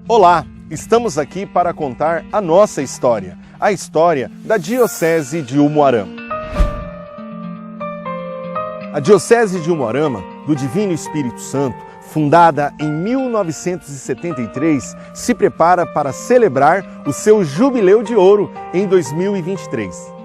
Olá, estamos aqui para contar a nossa história, a história da Diocese de Umuarama. A Diocese de Umuarama, do Divino Espírito Santo, fundada em 1973, se prepara para celebrar o seu Jubileu de Ouro em 2023.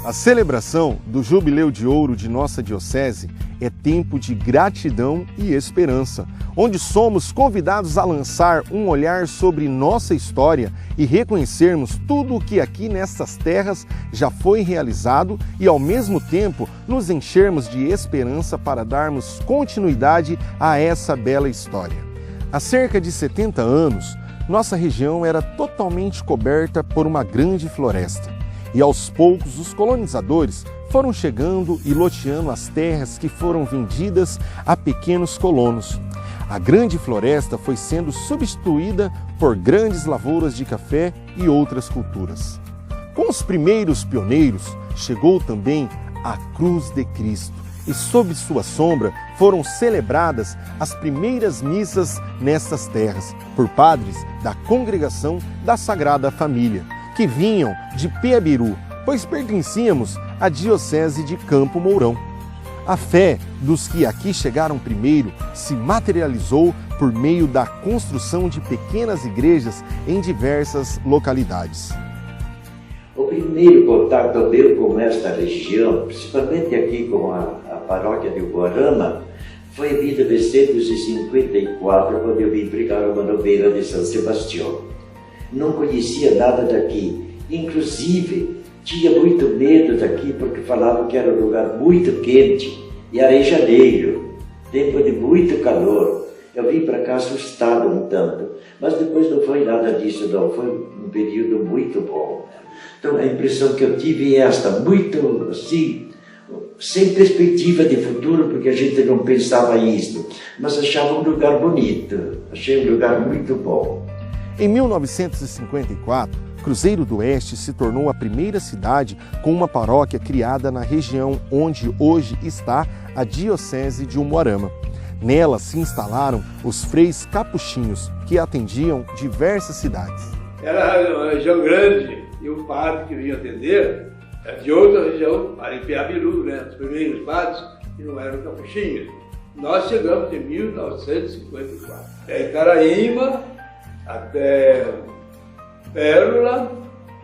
A celebração do Jubileu de Ouro de nossa Diocese é tempo de gratidão e esperança, onde somos convidados a lançar um olhar sobre nossa história e reconhecermos tudo o que aqui nestas terras já foi realizado e, ao mesmo tempo, nos enchermos de esperança para darmos continuidade a essa bela história. Há cerca de 70 anos, nossa região era totalmente coberta por uma grande floresta. E aos poucos os colonizadores foram chegando e loteando as terras que foram vendidas a pequenos colonos. A grande floresta foi sendo substituída por grandes lavouras de café e outras culturas. Com os primeiros pioneiros, chegou também a Cruz de Cristo e sob sua sombra foram celebradas as primeiras missas nestas terras por padres da Congregação da Sagrada Família, que vinham de Piabiru, pois pertencíamos à Diocese de Campo Mourão. A fé dos que aqui chegaram primeiro se materializou por meio da construção de pequenas igrejas em diversas localidades. O primeiro contato meu com esta região, principalmente aqui com a paróquia de Umuarama, foi em 1954, quando eu vim pregar uma novena de São Sebastião. Não conhecia nada daqui, inclusive tinha muito medo daqui porque falavam que era um lugar muito quente e era em janeiro, tempo de muito calor. Eu vim para cá assustado um tanto, mas depois não foi nada disso não, foi um período muito bom. Então a impressão que eu tive é esta, muito assim, sem perspectiva de futuro, porque a gente não pensava isso, mas achava um lugar bonito, achei um lugar muito bom. Em 1954, Cruzeiro do Oeste se tornou a primeira cidade com uma paróquia criada na região onde hoje está a Diocese de Umuarama. Nela se instalaram os freis capuchinhos, que atendiam diversas cidades. Era uma região grande e o padre que vinha atender era de outra região, para em Piabiru, né? Os primeiros padres que não eram capuchinhos. Nós chegamos em 1954. Em Caraíma, até Pérola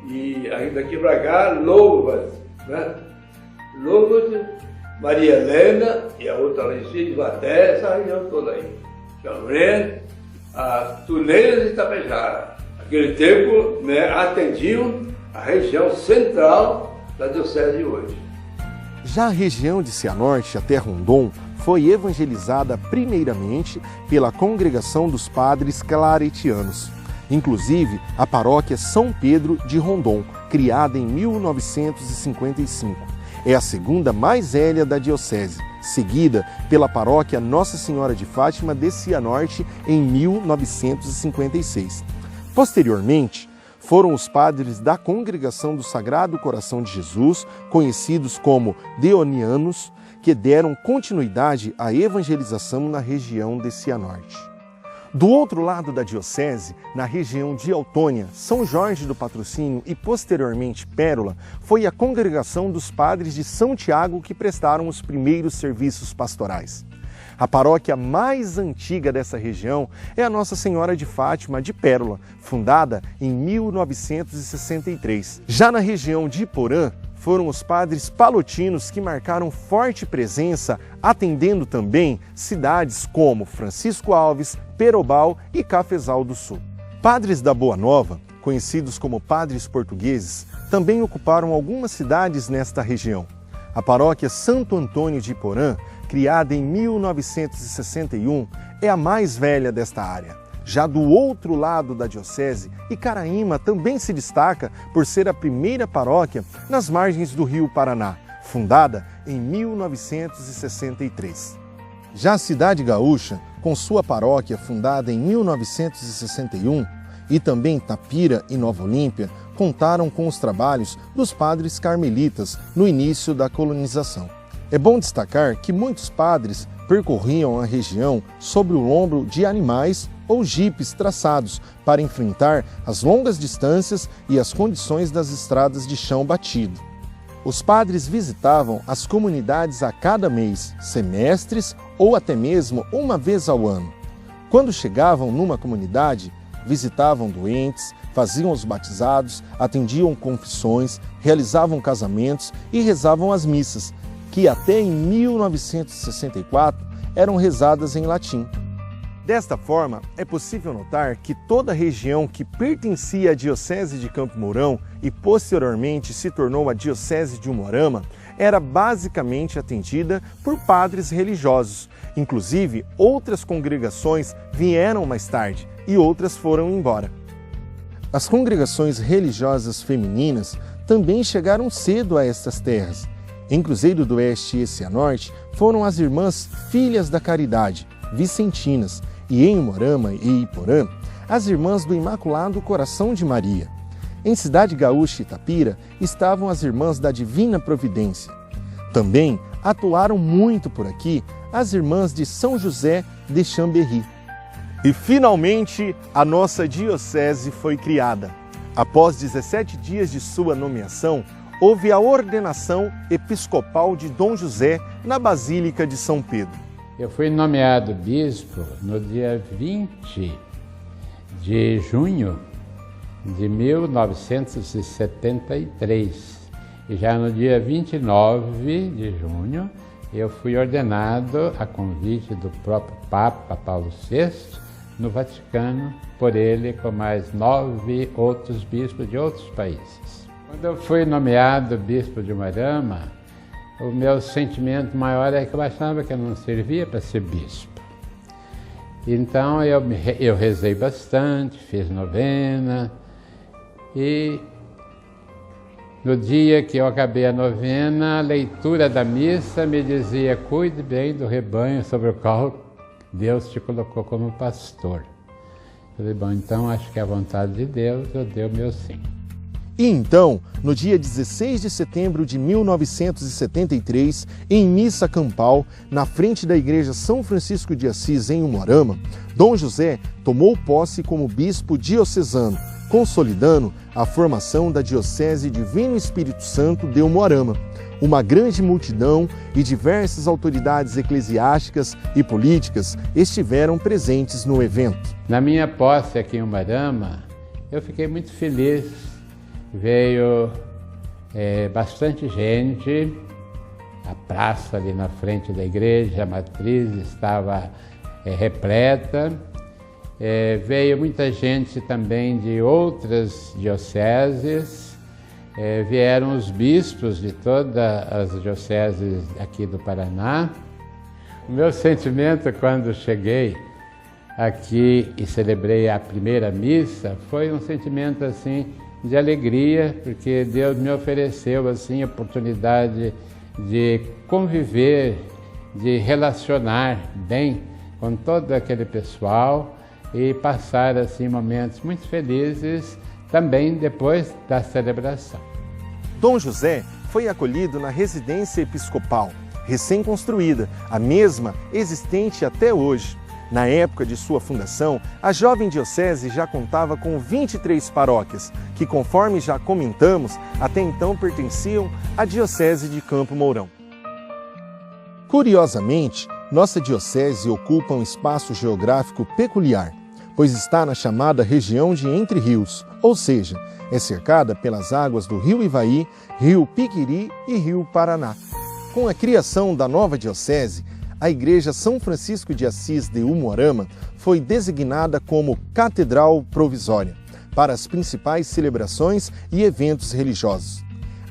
e ainda aqui para cá, Louvas, né? Louvas, Maria Helena e a outra lá em cima, até essa região toda aí. Chambré, as Tuneiras e Itapejara. Naquele tempo, né, atendiam a região central da Diocese de hoje. Já a região de Cianorte até Rondon foi evangelizada primeiramente pela Congregação dos Padres Claretianos. Inclusive, a paróquia São Pedro de Rondon, criada em 1955. É a segunda mais velha da diocese, seguida pela paróquia Nossa Senhora de Fátima de Cianorte em 1956. Posteriormente, foram os padres da Congregação do Sagrado Coração de Jesus, conhecidos como deonianos, que deram continuidade à evangelização na região de Cianorte. Do outro lado da diocese, na região de Autônia, São Jorge do Patrocínio e posteriormente Pérola, foi a Congregação dos Padres de São Tiago que prestaram os primeiros serviços pastorais. A paróquia mais antiga dessa região é a Nossa Senhora de Fátima de Pérola, fundada em 1963. Já na região de Iporã, foram os padres palotinos que marcaram forte presença, atendendo também cidades como Francisco Alves, Perobal e Cafezal do Sul. Padres da Boa Nova, conhecidos como padres portugueses, também ocuparam algumas cidades nesta região. A paróquia Santo Antônio de Iporã, criada em 1961, é a mais velha desta área. Já do outro lado da diocese, Icaraíma também se destaca por ser a primeira paróquia nas margens do rio Paraná, fundada em 1963. Já a cidade gaúcha, com sua paróquia fundada em 1961, e também Tapira e Nova Olímpia, contaram com os trabalhos dos padres carmelitas no início da colonização. É bom destacar que muitos padres percorriam a região sobre o lombo de animais ou jipes traçados para enfrentar as longas distâncias e as condições das estradas de chão batido. Os padres visitavam as comunidades a cada mês, semestres ou até mesmo uma vez ao ano. Quando chegavam numa comunidade, visitavam doentes, faziam os batizados, atendiam confissões, realizavam casamentos e rezavam as missas, que até em 1964 eram rezadas em latim. Desta forma, é possível notar que toda a região que pertencia à Diocese de Campo Mourão e posteriormente se tornou a Diocese de Umuarama era basicamente atendida por padres religiosos. Inclusive, outras congregações vieram mais tarde e outras foram embora. As congregações religiosas femininas também chegaram cedo a estas terras. Em Cruzeiro do Oeste e Cianorte foram as Irmãs Filhas da Caridade, vicentinas, e em Umuarama e Iporã, as Irmãs do Imaculado Coração de Maria. Em Cidade Gaúcha e Itapira estavam as Irmãs da Divina Providência. Também atuaram muito por aqui as Irmãs de São José de Chambéry. E finalmente a nossa diocese foi criada. Após 17 dias de sua nomeação, houve a ordenação episcopal de Dom José na Basílica de São Pedro. Eu fui nomeado bispo no dia 20 de junho de 1973. E já no dia 29 de junho eu fui ordenado a convite do próprio Papa Paulo VI no Vaticano, por ele com mais 9 outros bispos de outros países. Quando eu fui nomeado bispo de Umuarama, o meu sentimento maior é que eu achava que eu não servia para ser bispo. Então eu rezei bastante, fiz novena e no dia que eu acabei a novena, a leitura da missa me dizia: cuide bem do rebanho sobre o qual Deus te colocou como pastor. Eu falei, bom, então acho que é a vontade de Deus, eu dei o meu sim. E então, no dia 16 de setembro de 1973, em missa campal, na frente da Igreja São Francisco de Assis, em Umuarama, Dom José tomou posse como bispo diocesano, consolidando a formação da Diocese Divino Espírito Santo de Umuarama. Uma grande multidão e diversas autoridades eclesiásticas e políticas estiveram presentes no evento. Na minha posse aqui em Umuarama, eu fiquei muito feliz. Veio bastante gente, a praça ali na frente da igreja, a matriz estava repleta. Veio muita gente também de outras dioceses, vieram os bispos de todas as dioceses aqui do Paraná. O meu sentimento quando cheguei aqui e celebrei a primeira missa foi um sentimento assim de alegria, porque Deus me ofereceu assim a oportunidade de conviver, de relacionar bem com todo aquele pessoal e passar assim momentos muito felizes também depois da celebração. Dom José foi acolhido na residência episcopal, recém-construída, a mesma existente até hoje. Na época de sua fundação, a jovem diocese já contava com 23 paróquias, que, conforme já comentamos, até então pertenciam à Diocese de Campo Mourão. Curiosamente, nossa diocese ocupa um espaço geográfico peculiar, pois está na chamada região de Entre Rios, ou seja, é cercada pelas águas do Rio Ivaí, Rio Piquiri e Rio Paraná. Com a criação da nova diocese, a Igreja São Francisco de Assis de Umuarama foi designada como Catedral Provisória para as principais celebrações e eventos religiosos.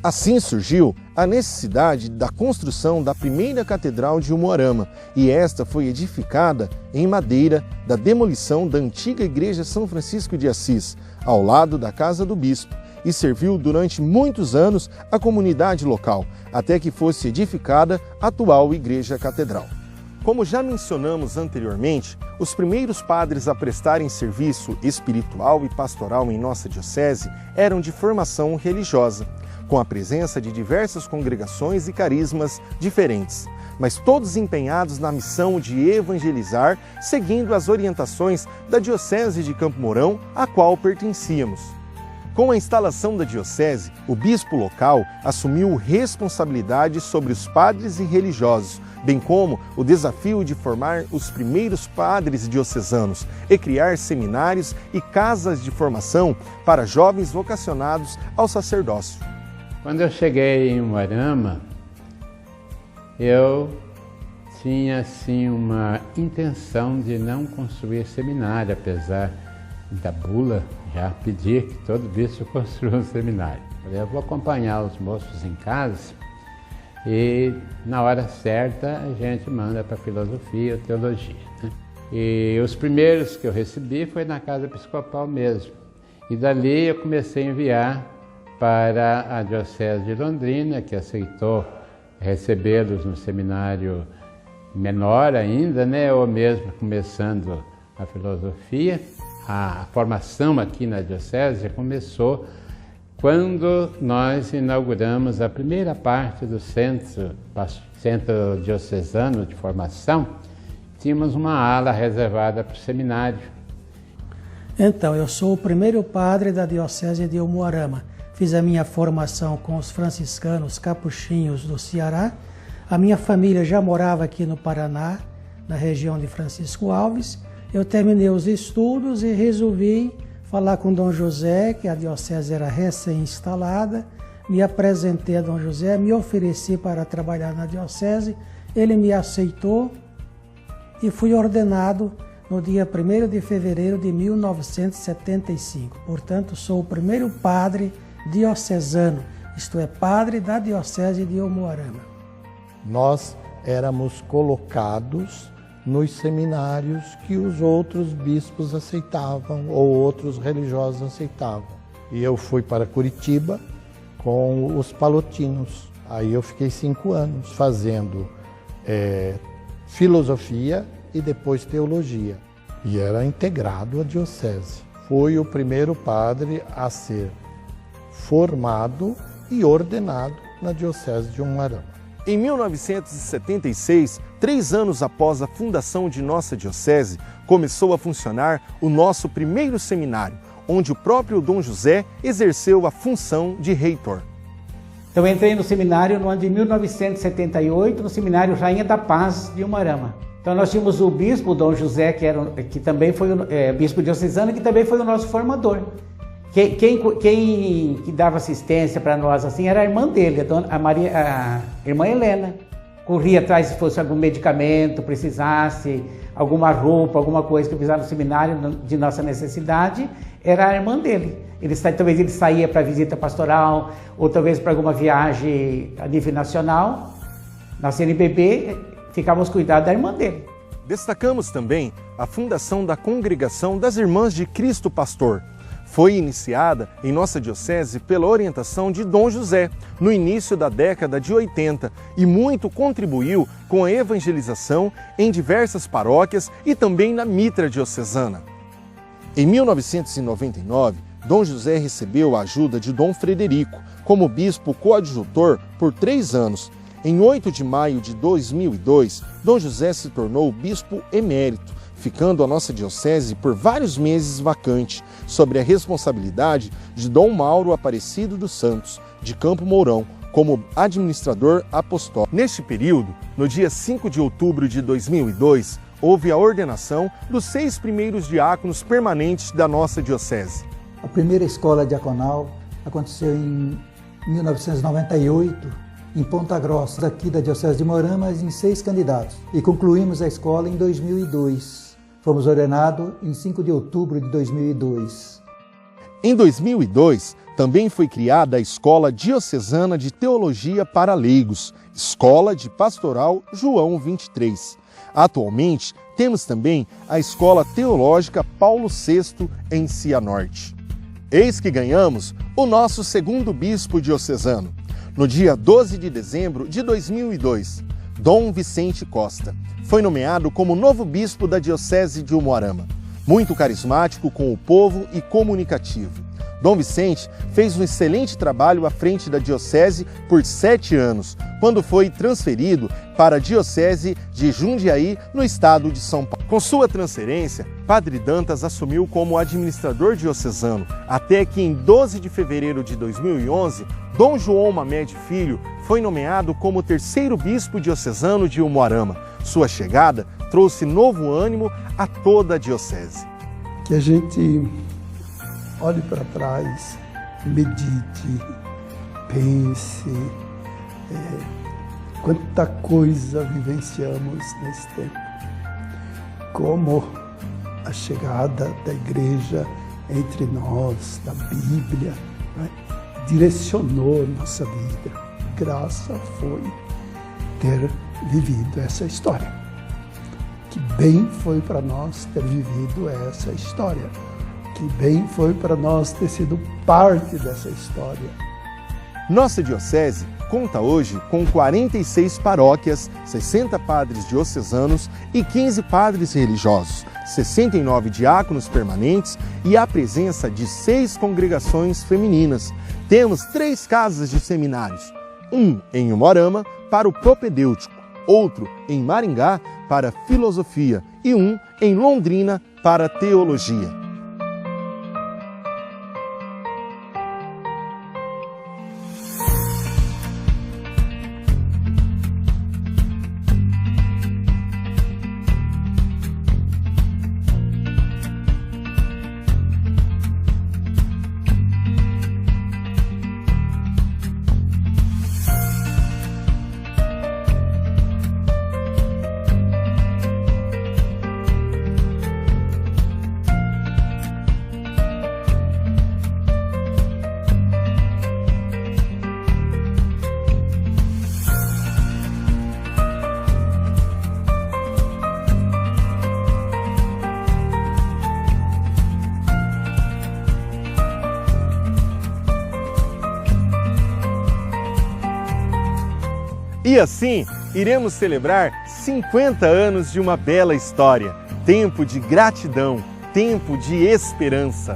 Assim surgiu a necessidade da construção da primeira Catedral de Umuarama, e esta foi edificada em madeira da demolição da antiga Igreja São Francisco de Assis, ao lado da Casa do Bispo, e serviu durante muitos anos a comunidade local, até que fosse edificada a atual Igreja Catedral. Como já mencionamos anteriormente, os primeiros padres a prestarem serviço espiritual e pastoral em nossa diocese eram de formação religiosa, com a presença de diversas congregações e carismas diferentes. mas todos empenhados na missão de evangelizar, seguindo as orientações da Diocese de Campo Mourão, a qual pertencíamos. Com a instalação da diocese, o bispo local assumiu responsabilidade sobre os padres e religiosos, bem como o desafio de formar os primeiros padres diocesanos e criar seminários e casas de formação para jovens vocacionados ao sacerdócio. Quando eu cheguei em Umuarama, eu tinha assim uma intenção de não construir seminário, apesar da bula já pedir que todo bispo construa um seminário. Eu vou acompanhar os moços em casa e na hora certa a gente manda para filosofia ou teologia, né? E os primeiros que eu recebi foi na casa episcopal mesmo. E dali eu comecei a enviar para a Diocese de Londrina, que aceitou recebê-los no seminário menor ainda, né? Ou mesmo começando a filosofia. A formação aqui na Diocese começou quando nós inauguramos a primeira parte do Centro Diocesano de Formação. Tínhamos uma ala reservada para o seminário. Então, eu sou o primeiro padre da Diocese de Umuarama. Fiz a minha formação com os franciscanos capuchinhos do Ceará. A minha família já morava aqui no Paraná, na região de Francisco Alves. Eu terminei os estudos e resolvi falar com Dom José, que a diocese era recém-instalada. Me apresentei a Dom José, me ofereci para trabalhar na diocese. Ele me aceitou e fui ordenado no dia 1º de fevereiro de 1975. Portanto, sou o primeiro padre diocesano, isto é, padre da Diocese de Umuarama. Nós éramos colocados nos seminários que os outros bispos aceitavam ou outros religiosos aceitavam. E eu fui para Curitiba com os palotinos. Aí eu fiquei 5 anos fazendo filosofia e depois teologia. E era integrado à diocese. Fui o primeiro padre a ser formado e ordenado na Diocese de Umuarama. Em 1976, 3 anos após a fundação de nossa diocese, começou a funcionar o nosso primeiro seminário, onde o próprio Dom José exerceu a função de reitor. Eu entrei no seminário no ano de 1978, no seminário Rainha da Paz de Umuarama. Então nós tínhamos o bispo Dom José, que também foi o bispo diocesano, que também foi o nosso formador. Quem dava assistência para nós assim era a irmã dele, a irmã Helena. Corria atrás se fosse algum medicamento, precisasse, alguma roupa, alguma coisa que precisava no seminário de nossa necessidade, era a irmã dele. Talvez ele saía para visita pastoral, ou talvez para alguma viagem a nível nacional. Na CNBB, ficávamos cuidados da irmã dele. Destacamos também a fundação da Congregação das Irmãs de Cristo Pastor. Foi iniciada em nossa diocese pela orientação de Dom José, no início da década de 80, e muito contribuiu com a evangelização em diversas paróquias e também na mitra diocesana. Em 1999, Dom José recebeu a ajuda de Dom Frederico como bispo coadjutor por 3 anos. Em 8 de maio de 2002, Dom José se tornou bispo emérito, ficando a nossa diocese por vários meses vacante, sob a responsabilidade de Dom Mauro Aparecido dos Santos, de Campo Mourão, como administrador apostólico. Neste período, no dia 5 de outubro de 2002, houve a ordenação dos 6 primeiros diáconos permanentes da nossa diocese. A primeira escola diaconal aconteceu em 1998, em Ponta Grossa, aqui da Diocese de Umuarama, em 6 candidatos. E concluímos a escola em 2002. Fomos ordenados em 5 de outubro de 2002. Em 2002, também foi criada a Escola Diocesana de Teologia para Leigos, Escola de Pastoral João 23. Atualmente, temos também a Escola Teológica Paulo VI em Cianorte. Eis que ganhamos o nosso 2º bispo diocesano. No dia 12 de dezembro de 2002, Dom Vicente Costa foi nomeado como novo bispo da Diocese de Umuarama. Muito carismático com o povo e comunicativo, Dom Vicente fez um excelente trabalho à frente da diocese por 7 anos, quando foi transferido para a diocese de Jundiaí, no estado de São Paulo. Com sua transferência, Padre Dantas assumiu como administrador diocesano, até que em 12 de fevereiro de 2011, Dom João Mamed Filho foi nomeado como terceiro bispo diocesano de Umuarama. Sua chegada trouxe novo ânimo a toda a diocese. Que a gente olhe para trás, medite, pense, quanta coisa vivenciamos nesse tempo. Como a chegada da igreja entre nós, da Bíblia, né, direcionou nossa vida. Graça foi ter vivido essa história. Que bem foi para nós ter vivido essa história. Que bem foi para nós ter sido parte dessa história. Nossa diocese conta hoje com 46 paróquias, 60 padres diocesanos e 15 padres religiosos, 69 diáconos permanentes e a presença de 6 congregações femininas. Temos 3 casas de seminários, um em Umuarama para o propedêutico, outro em Maringá para filosofia e um em Londrina para teologia. E assim, iremos celebrar 50 anos de uma bela história. Tempo de gratidão, tempo de esperança.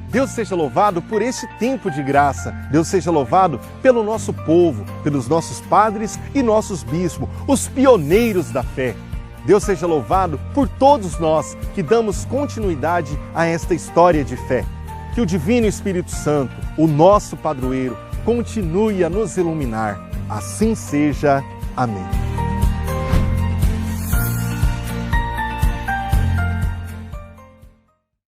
Deus seja louvado por este tempo de graça. Deus seja louvado pelo nosso povo, pelos nossos padres e nossos bispos, os pioneiros da fé. Deus seja louvado por todos nós que damos continuidade a esta história de fé. Que o Divino Espírito Santo, o nosso padroeiro, continue a nos iluminar. Assim seja. Amém.